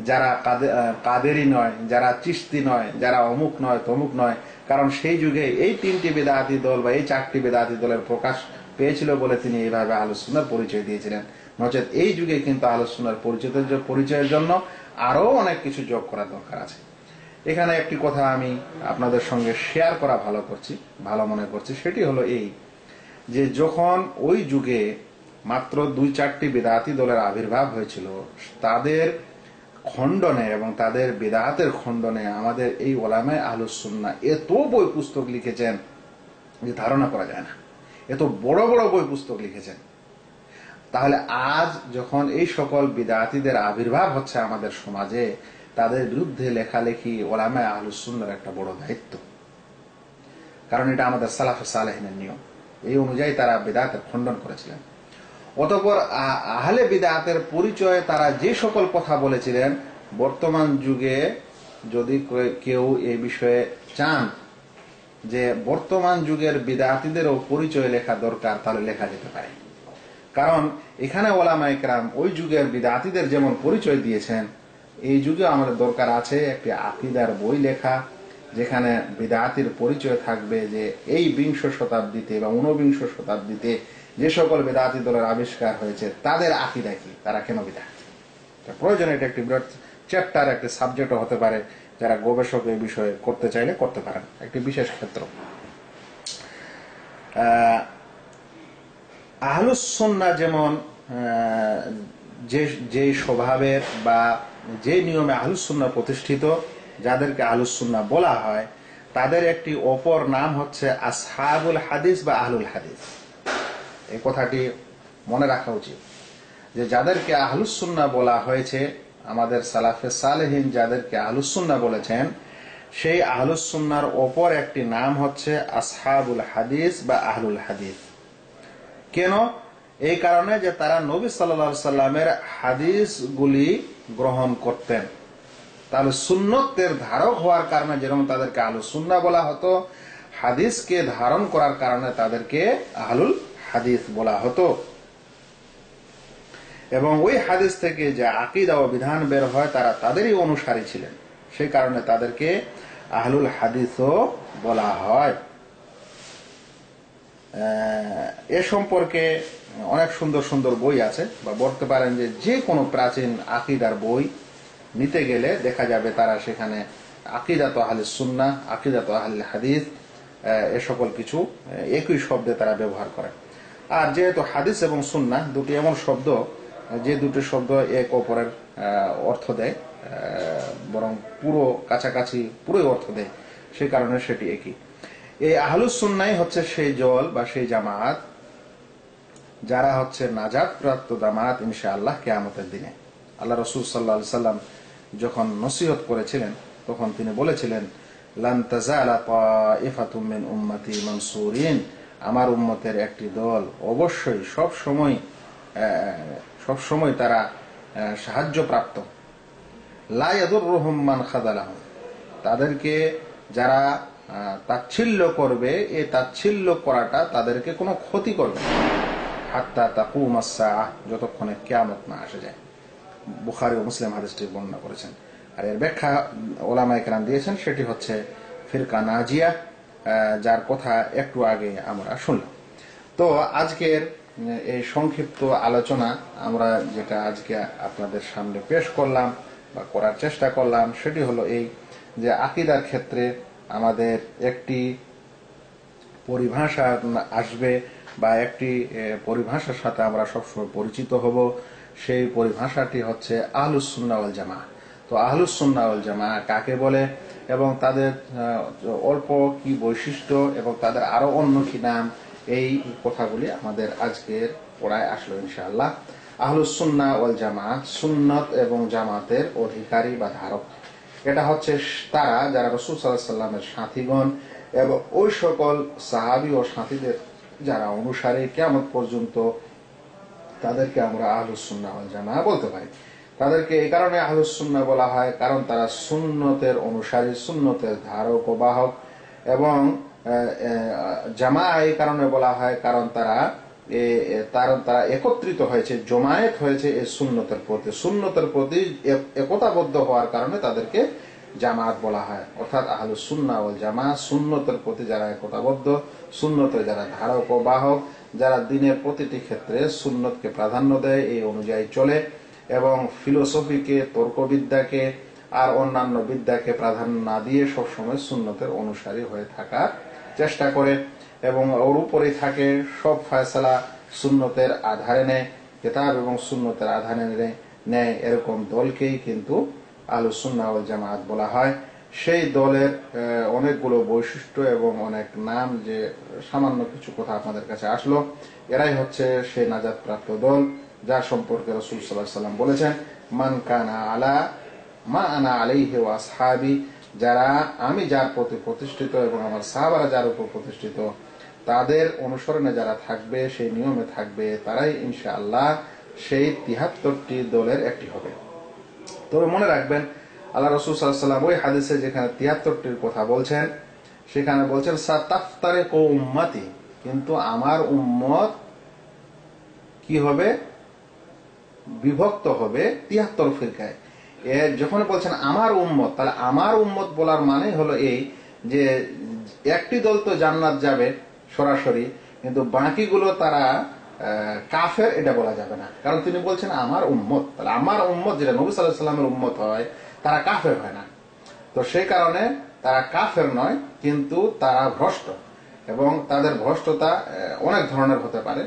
যারা কাদেরি নয়, যারা চিশতি নয়, যারা অমুক নয় তমুক নয়। কারণ সেই যুগে এই তিনটি বেদাতি দল বা এই চারটি বেদাতি দলের প্রকাশ পেয়েছিল বলে তিনি এইভাবে আহলুস সুন্নাহর পরিচয় দিয়েছিলেন। নচেত এই যুগে কিন্তু আহলুস সুন্নাহর পরিচয়ের জন্য আরো অনেক কিছু যোগ করা দরকার আছে। এখানে একটি কথা আমি আপনাদের সঙ্গে শেয়ার করা ভালো মনে করছি, সেটি হলো এই, যে যখন ওই যুগে মাত্র 2-4টি বেদাতি দলের আবির্ভাব হয়েছিল, তাদের খণ্ডনে এবং তাদের বেদাতের খণ্ডনে আমাদের এই ওলামায়ে আহলুস সুন্নাহ এত বই পুস্তক লিখেছেন যে ধারণা করা যায় না। এত বড় বড় বই পুস্তক লিখেছেন। তাহলে আজ যখন এই সকল বিদআতীদের আবির্ভাব হচ্ছে আমাদের সমাজে, তাদের বিরুদ্ধে লেখালেখি ওলামায়ে আহলুস সুন্নাহর একটা বড় দায়িত্ব। কারণ এটা আমাদের সালাফে সালেহিনের নিয়ম, এই অনুযায়ী তারা বিদআতের খণ্ডন করেছিলেন। অতঃপর আহলে বিদআতের পরিচয়ে তারা যে সকল কথা বলেছিলেন, বর্তমান যুগে যদি কেউ এই বিষয়ে চান যে বর্তমান যুগের বিদআতীদেরও পরিচয় লেখা দরকার, তাহলে লেখা যেতে পারে। কারণ এখানে ওলামায়ে কেরাম ওই যুগের বিদআতীদের যেমন পরিচয় দিয়েছেন, এই যুগে আমাদের দরকার আছে একটি আকীদার বই লেখা, যেখানে বিদআতীর পরিচয় থাকবে যে এই 20 শতাব্দীতে বা 29 শতাব্দীতে যে সকল বেদাতি দলের আবিষ্কার হয়েছে তাদের আকীদা কি, তারা কেন বিদআতি। প্রয়োজনে এটা একটি বিরাট চ্যাপ্টার, একটি সাবজেক্টও হতে পারে, যারা গবেষক এই বিষয়ে করতে চাইলে করতে পারেন, একটি বিশেষ ক্ষেত্র। আহলুস সুন্নাহ যেমন যে স্বভাবের বা যে নিয়মে আহলুস সুন্নাহ প্রতিষ্ঠিত, যাদেরকে আহলুস সুন্নাহ বলা হয়, তাদের একটি অপর নাম হচ্ছে আসহাবুল হাদিস বা আহলুল হাদিস। এই কথাটি মনে রাখা উচিত যে যাদেরকে আহলুস সুন্নাহ বলা হয়েছে, আমাদের সালাফে সালেহিন যাদেরকে আহলুস সুন্নাহ বলেছেন, সেই আহলুস সুন্নাহর অপর একটি নাম হচ্ছে আসহাবুল হাদিস বা আহলুল হাদিস। কেন? এই কারণে যে তারা নবী সাল্লাল্লাহু আলাইহি সাল্লামের হাদিসগুলি গ্রহণ করতেন। তাহলে সুন্নতের ধারক হওয়ার কারণে যেরকম তাদেরকে আহলুস সুন্নাহ বলা হতো, হাদিসকে ধারণ করার কারণে তাদেরকে আহলুল হাদিস বলা হতো। এবং ওই হাদিস থেকে যে আকীদা ও বিধান বের হয়, তারা তাদেরই অনুসারী ছিলেন, সেই কারণে তাদেরকে আহলুল হাদিসও বলা হয়। এ সম্পর্কে অনেক সুন্দর সুন্দর বই আছে, বা বলতে পারেন যে কোনো প্রাচীন আকীদার বই নিতে গেলে দেখা যাবে তারা সেখানে আকীদাত আহলে সুন্নাহ, আকীদাত আহলে হাদিস এ সকল কিছু একই শব্দে তারা ব্যবহার করে। আর যেহেতু হাদিস এবং সুন্নাহ দুটি এমন শব্দ, যে দুটি শব্দ এক অপরের অর্থ দেয়, বরং পুরো কাছাকাছি পুরোই অর্থ দেয়, সেই কারণে সেটি একই। এই আহলুস সুন্নাহ হচ্ছে সেই দল বা সেই জামাত যারা হচ্ছে নাজাত প্রাপ্ত জামাত ইনশাআল্লাহ কিয়ামতের দিনে। আল্লাহ রাসূল সাল্লাল্লাহু আলাইহি সাল্লাম যখন নসিহত করেছিলেন, তখন তিনি বলেছিলেন, লান তাযালা তাইফাতুম মিন উম্মতি মানসুরিন, আমার উম্মতের একটি দল অবশ্যই সব সময় তারা সাহায্য প্রাপ্ত। লা ইয়াদুররুহুম মান খাযালাহুম, তাদেরকে যারা তাচ্ছিল্য করবে, এই তাচ্ছিল্য করাটা তাদেরকে কোনো ক্ষতি করবে না, হাত্তা তাকুমাস সাআহ, যতক্ষণে কিয়ামত না আসে যায়। বুখারী ও মুসলিম হাদিসটি বর্ণনা করেছেন। আর এর ব্যাখ্যা ওলামায়ে কেরাম দিয়েছেন, সেটি হচ্ছে ফিরকা নাজিয়া, যার কথা একটু আগে আমরা শুনলাম। তো আজকের এই সংক্ষিপ্ত আলোচনা আমরা যেটা আজকে আপনাদের সামনে পেশ করলাম বা করার চেষ্টা করলাম, সেটি হলো এই যে আকীদার ক্ষেত্রে আমাদের একটি পরিভাষা আসবে, বা একটি পরিভাষার সাথে আমরা সবসময় পরিচিত হব। সেই পরিভাষাটি হচ্ছে আহলুস সুন্নাহ ওয়াল জামাআহ। তো আহলুস সুন্নাহ ওয়াল জামাআহ কাকে বলে এবং তাদের অল্প কি বৈশিষ্ট্য এবং তাদের আরো অন্য কি নাম, এই কথাগুলি আমাদের আজকের পড়ায় আসলো ইনশাআল্লাহ। আহলুস সুন্নাহ ওয়াল জামাআহ সুন্নত এবং জামাতের অধিকারী বা ধারক। এটা হচ্ছে তারা যারা রাসূল সাল্লাল্লাহু আলাইহি ওয়াসাল্লামের সাথীগণ এবং ওই সকল সাহাবী ও সাথীদের যারা অনুসারী কিয়ামত পর্যন্ত, তাদেরকে আমরা আহলুস সুন্নাহ ওয়াল জামাআহ বলতে পারি। তাদেরকে এই কারণে আহলুস সুন্নাহ বলা হয় কারণ তারা সুন্নতের অনুসারী, সুন্নতের ধারক ও বাহক। এবং জামাআহ এই কারণে বলা হয় কারণ তারা একত্রিত হয়েছে, জমায়েত হয়েছে এই সুন্নতের প্রতি একতাবদ্ধ হওয়ার কারণে তাদেরকে জামাত বলা হয়। অর্থাৎ আহলুস সুন্নাহ ওয়াল জামাআহ সুন্নতের প্রতি যারা একতাবদ্ধ, সুন্নতের যারা ধারক ও বাহক, যারা দিনের প্রতিটি ক্ষেত্রে সুন্নতকে প্রাধান্য দেয়, এই অনুযায়ী চলে এবং ফিলোসফিকে, তর্কবিদ্যাকে আর অন্যান্য বিদ্যাকে প্রাধান্য না দিয়ে সবসময় সুন্নতের অনুসারী হয়ে থাকার চেষ্টা করে এবং ওর উপরেই থাকে, সব ফয়সালা সুন্নতের আধারে নেয়, কিতাব এবং সুন্নতের আধারে নেয়, এরকম দলকেই কিন্তু আহলুস সুন্নাহ ওয়াল জামাআত বলা হয়। সেই দলের অনেকগুলো বৈশিষ্ট্য এবং অনেক নাম, যে সামান্য কিছু কথা আপনাদের কাছে আসলো, এরাই হচ্ছে সেই নাজাত প্রাপ্ত দল যার সম্পর্কে রাসূল সাল্লাল্লাহু আলাইহি ওয়াসাল্লাম বলেছেন, মান কানা আলা মা আনা আলাইহি ওয়া আসহাবি, যারা আমি যার প্রতি প্রতিষ্ঠিত এবং আমার সাহাবারা যার উপর প্রতিষ্ঠিত, তাদের অনুসরণে যারা থাকবে, সেই নিয়মে থাকবে, তারাই ইনশাআল্লাহ সেই ৭৩টি দলের একটি হবে। তবে মনে রাখবেন, আল্লাহ রাসূল সাল্লাল্লাহু আলাইহি ওয়াসাল্লাম ওই হাদিসে যেখানে ৭৩টির কথা বলছেন, সেখানে বলছেন সাতাফতারিকু উম্মতি, কিন্তু আমার উম্মত কি হবে, বিভক্ত হবে ৭৩ ফিরকায়। যখন বলছেন আমার উম্মত, তাহলে আমার উম্মত বলার মানে হলো এই যে একটি দল তো জান্নাত যাবে সরাসরি, কিন্তু বাকিগুলো তারা কাফের, এটা বলা যাবে না। কারণ তিনি বলছেন আমার উম্মত, তাহলে আমার উম্মত যেটা নবী সাল্লাল্লাহু আলাইহি ওয়াসাল্লামের উম্মত হয়, তারা কাফের হয় না। তো সেই কারণে তারা কাফের নয়, কিন্তু তারা ভ্রষ্ট, এবং তাদের ভ্রষ্টতা অনেক ধরনের হতে পারে।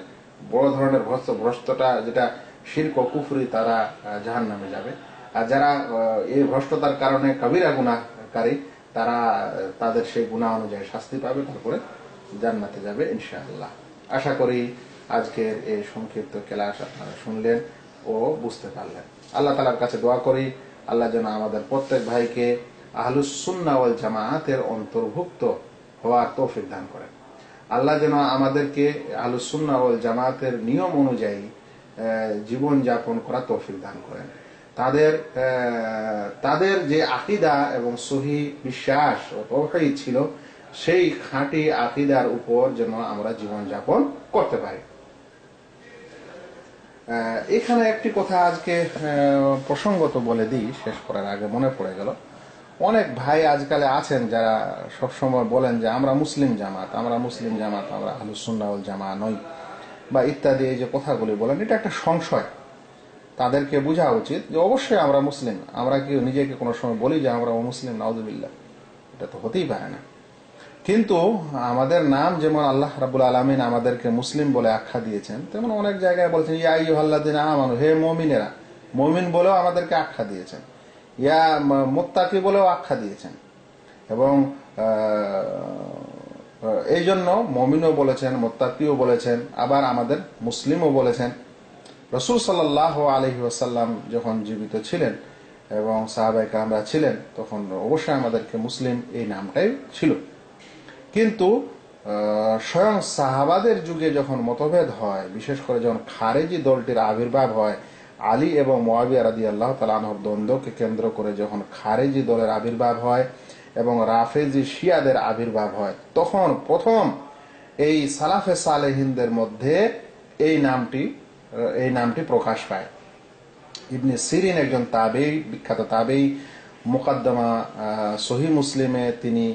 বড় ধরনের ভ্রষ্টতা যেটা শিরক ও কুফরি, তারা জাহান্নামে যাবে। আর যারা এই ভ্রষ্টতার কারণে কবিরা গুনাহকারী, তারা তাদের সেই গুনাহ অনুযায়ী শাস্তি পাবে, তারপরে জান্নাতে যাবে ইনশাআল্লাহ। আশা করি আজকের এই সংক্ষিপ্ত ক্লাস আপনারা শুনলেন ও বুঝতে পারলেন। আল্লাহ তাআলার কাছে দোয়া করি, আল্লাহ যেন আমাদের প্রত্যেক ভাইকে আহলুস সুন্নাহ ওয়াল জামাআতের অন্তর্ভুক্ত হওয়ার তৌফিক দান করেন। আল্লাহ যেন আমাদেরকে আহলুস সুন্নাহ ওয়াল জামাআতের নিয়ম অনুযায়ী জীবন যাপন করার তৌফিক দান করেন। তাদের যে আকীদা এবং সহি বিশ্বাস ও তাওহীদ ছিল, সেই খাঁটি আকীদার উপর যেন আমরা জীবন যাপন করতে পারি। এখানে একটি কথা আজকে প্রসঙ্গত বলে দিই, শেষ করার আগে মনে পড়ে গেল। অনেক ভাই আজকালে আছেন যারা সবসময় বলেন যে আমরা মুসলিম জামাত, আমরা আহলুস সুন্নাহ ওয়াল জামাআহ নই, বা ইত্যাদি এই যে কথাগুলি বলেন, এটা একটা সংশয়। তাদেরকে বোঝা উচিত যে অবশ্যই আমরা মুসলিম। আমরা কি নিজেকে কোনো সময় বলি যে আমরা মুসলিম? নাউযুবিল্লাহ, এটা তো হতেই পারে না। কিন্তু আমাদের নাম যেমন আল্লাহ রাব্বুল আলামিন আমাদেরকে মুসলিম বলে আখ্যা দিয়েছেন, তেমন অনেক জায়গায় বলছেন ইয়া আইয়ুহাল্লাযিনা আমানু, হে মুমিনেরা, মুমিন বলেও আমাদেরকে আখ্যা দিয়েছেন, ইয়া মুত্তাকি বলেও আখ্যা দিয়েছেন। এবং এই জন্য মুমিনও বলেছেন, মুত্তাকিও বলেছেন, আবার আমাদের মুসলিমও বলেছেন। রাসূল সাল্লাল্লাহু আলাইহি ওয়াসাল্লাম যখন জীবিত ছিলেন এবং সাহাবায়ে কেরামরা ছিলেন, তখন অবশ্যই আমাদেরকে মুসলিম এই নামটাই ছিল। কিন্তু স্বয়ং সাহাবাদের যুগে যখন মতভেদ হয়, বিশেষ করে যখন খারেজি দলটির আবির্ভাব হয়, আলী এবং মুয়াবিয়া রাদিয়াল্লাহু তাআলা আনহুর দ্বন্দ্বকে কেন্দ্র করে যখন খারেজি দলের আবির্ভাব হয় এবং রাফেজি শিয়াদের আবির্ভাব হয়, তখন প্রথম এই সালাফে সালেহিনদের মধ্যে এই নামটি প্রকাশ পায়। ইবনে সিরিন একজন তাবেঈ, বিখ্যাত তাবেঈ, মুকাদ্দমা সহিহ মুসলিমে তিনি,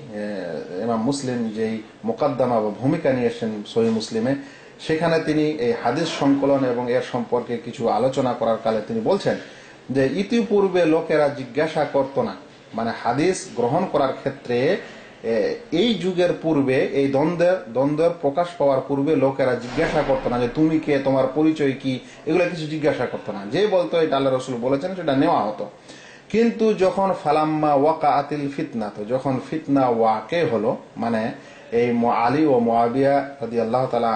ইমাম মুসলিম যেই মুকাদ্দমা বা ভূমিকা নিয়ে এসেছেন সহিহ মুসলিমে, সেখানে তিনি এই হাদিস সংকলন এবং এর সম্পর্কে কিছু আলোচনা করার কালে তিনি বলছেন যে ইতিপূর্বে লোকেরা জিজ্ঞাসা করত না, মানে হাদিস গ্রহণ করার ক্ষেত্রে এই যুগের পূর্বে এই দ্বন্দ্বের প্রকাশ পাওয়ার পূর্বে লোকেরা জিজ্ঞাসা করতো না যে তুমি কে, তোমার পরিচয় কি, এগুলো কিছু জিজ্ঞাসা করতো না। যে বলতো এটা আল্লাহ রাসূল বলেছেন সেটা নেওয়া হতো। কিন্তু যখন ফালাম্মা ওয়াকাআতিল ফিতনা, তো যখন ফিতনা ওয়াকে হলো, মানে এই আলী ও মুআবিয়া রাদিয়াল্লাহু তাআলা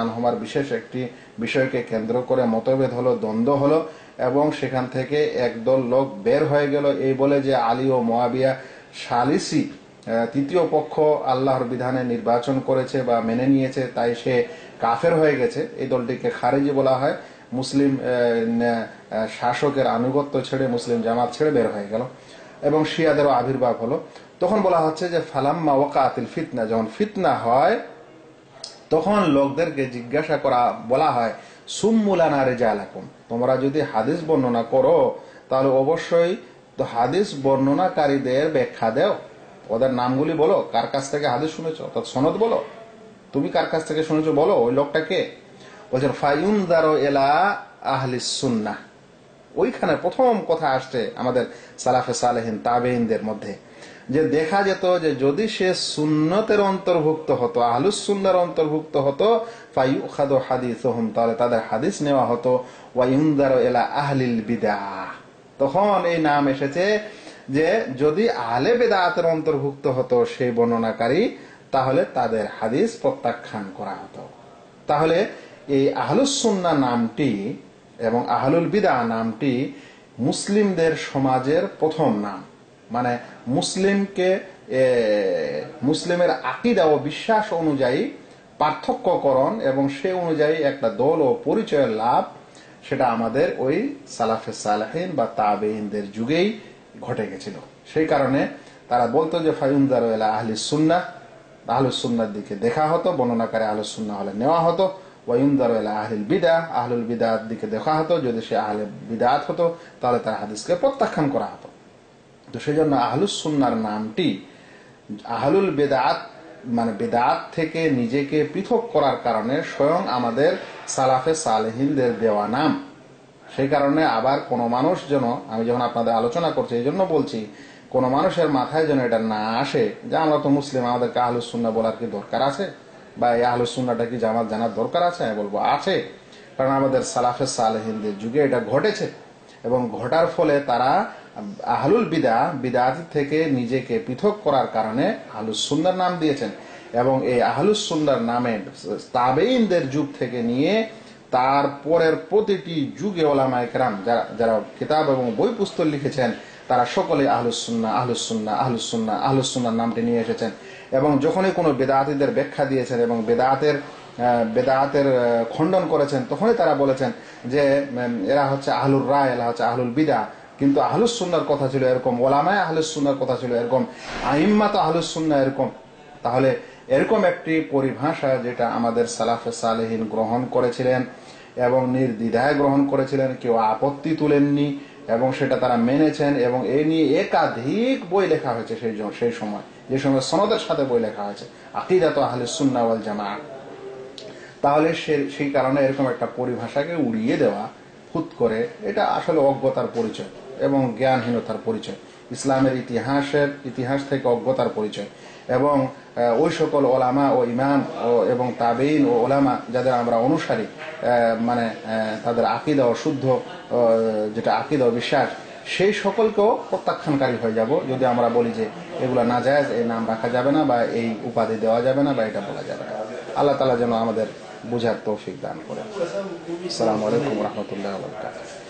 আনহুমার বিশেষ একটি বিষয়কে কেন্দ্র করে মতভেদ হলো, দ্বন্দ্ব হলো, এবং সেখান থেকে একদল লোক বের হয়ে গেল এই বলে যে আলী ও মুআবিয়া সালিসি, তৃতীয় পক্ষ আল্লাহর বিধানে নির্বাচন করেছে বা মেনে নিয়েছে, তাই সে কাফের হয়ে গেছে। এই দলটিকে খারেজি বলা হয়। মুসলিম শাসকের আনুগত্য ছেড়ে, মুসলিম জামাত ছেড়ে বের হয়ে গেল এবং শিয়াদেরও আবির্ভাব হলো। তখন বলা হচ্ছে যে ফালাম্মা ওয়াকাআতিল ফিতনা, যখন ফিতনা হয় তখন লোকদেরকে জিজ্ঞাসা বলা হয় সুম্মু লানা রিজালাকুম, তোমরা যদি হাদিস বর্ণনা করো তাহলে অবশ্যই তো হাদিস বর্ণনাকারীদের ব্যাখ্যা দাও, ওদের নামগুলি বলো, কার কাছ থেকে হাদিস শুনেছো, অর্থাৎ সনদ বলো, তুমি কার কাছ থেকে শুনেছো বলো, ওই লোকটা কে। বলছেন ফায়ুনদারু ইলা আহলিস সুন্নাহ, ওইখানে প্রথম কথা আসছে আমাদের সালাফে সালেহিন তাবেঈনদের মধ্যে, যে দেখা যেত যে যদি সে সুন্নতের অন্তর্ভুক্ত হতো, আহলুস সুন্নাহর অন্তর্ভুক্ত হতো, ফায়ুখাযু হাদিসুহুম, তাহলে তাদের হাদিস নেওয়া হতো। ওয়া ইউনদারু ইলা আহলিল বিদআহ, তখন এই নাম এসেছে যে যদি আহলে বিদআতের অন্তর্ভুক্ত হতো সেই বর্ণনাকারী, তাহলে তাদের হাদিস প্রত্যাখ্যান করা হতো। তাহলে এই আহলুস সুন্নাহ নামটি এবং আহলুল বিদআহ নামটি মুসলিমদের সমাজের প্রথম নাম, মানে মুসলিমের আকীদা ও বিশ্বাস অনুযায়ী পার্থক্যকরণ এবং সে অনুযায়ী একটা দল ও পরিচয়ের লাভ, সেটা আমাদের ওই সালাফে সালেহিন বা তাবেঈনদের যুগেই ঘটে গেছিল। সেই কারণে তারা বলতো যে ফায়ুনদারু ইলা আহলিস সুন্নাহ, আহলুস সুন্নাহর দিকে দেখা হতো, বর্ণনাকারী আহলুস সুন্নাহ হলে নেওয়া হতো। ওয়া ইউনদারু ইলা আহলিল বিদআহ, আহলুল বিদআত দিকে দেখা হতো, যদি সে আহলে বিদআত হতো তাহলে তার হাদিসকে প্রত্যাখ্যান করা হতো। তো সেই জন্য আহলুস সুন্নাহর নামটি আহলুল বিদআত, মানে বিদআত থেকে নিজেকে পৃথক করার কারণে স্বয়ং আমাদের সালাফে সালেহিনদের দেওয়া নাম। সেই কারণে আবার কোনো মানুষ যেন, আমি যখন আপনাদের আলোচনা করছি এই জন্য বলছি, কোনো মানুষের মাথায় যেন এটা না আসে যে আমরা তো মুসলিম, আমাদেরকে আহলুস সুন্নাহ বলার কি দরকার আছে, বা এই আহলুস সুন্নাহটা কি জামাত জানার দরকার আছে। আমি বলবো আছে, কারণ আমাদের সালাফে সালেহিনদের যুগে এটা ঘটেছে এবং ঘটার ফলে তারা আহলুল বিদআত থেকে নিজেকে পৃথক করার কারণে আহলুস সুন্নাহর নাম দিয়েছেন। এবং এই আহলুস সুন্নাহর নামে তাবেঈনদের যুগ থেকে নিয়ে তার পরের প্রতিটি যুগে ওলামায়ে কেরাম যারা কিতাব এবং বই পুস্তক লিখেছেন, তারা সকলে আহলুস সুন্নাহ আহলুস সুন্নাহ আহলুস সুন্নাহ আহলুস সুন্নাহর নামটি নিয়ে এসেছেন। এবং যখনই কোনো বেদাতীদের ব্যাখ্যা দিয়েছেন এবং বেদাতের খণ্ডন করেছেন, তখনই তারা বলেছেন যে এরা হচ্ছে আহলুর রায়, এরা হচ্ছে আহলুল বিদআহ। কিন্তু আহলুস সুন্নাহর কথা ছিল এরকম, ওলামায়ে আহলুস সুন্নাহর কথা ছিল এরকম, আইম্মাত আহলুস সুন্নাহ এরকম। তাহলে এরকম একটি পরিভাষা যেটা আমাদের সালাফে সালেহিন গ্রহণ করেছিলেন এবং নির্দ্বিধায় গ্রহণ করেছিলেন, কেউ আপত্তি তুলেননি এবং সেটা তারা মেনেছেন। এবং এই নিয়ে একাধিক বই লেখা হয়েছে সেই সময়, যে সময় সনদের সাথে বই লেখা হয়েছে, আকিদাত আহলে সুন্নাহ ওয়াল জামাআহ। তাহলে সেই কারণে এরকম একটা পরিভাষাকে উড়িয়ে দেওয়া হুট করে, এটা আসলে অজ্ঞতার পরিচয় এবং জ্ঞানহীনতার পরিচয়, ইসলামের ইতিহাস থেকে অজ্ঞতার পরিচয়। এবং ওই সকল ওলামা ও ইমাম এবং তাবেঈন ও ওলামা যাদের আমরা অনুসারী, মানে তাদের আকীদা ও শুদ্ধ যেটা আকীদা ও বিশ্বাস, সেই সকলকেও প্রত্যাখ্যানকারী হয়ে যাব যদি আমরা বলি যে এগুলো নাজায়েজ, এই নাম রাখা যাবে না বা এই উপাধি দেওয়া যাবে না বা এটা বলা যাবে না। আল্লাহ তাআলা যেন আমাদের বুঝার তৌফিক দান করে। আসসালামু আলাইকুম ওয়া রাহমাতুল্লাহি ওয়া বারাকাতুহু।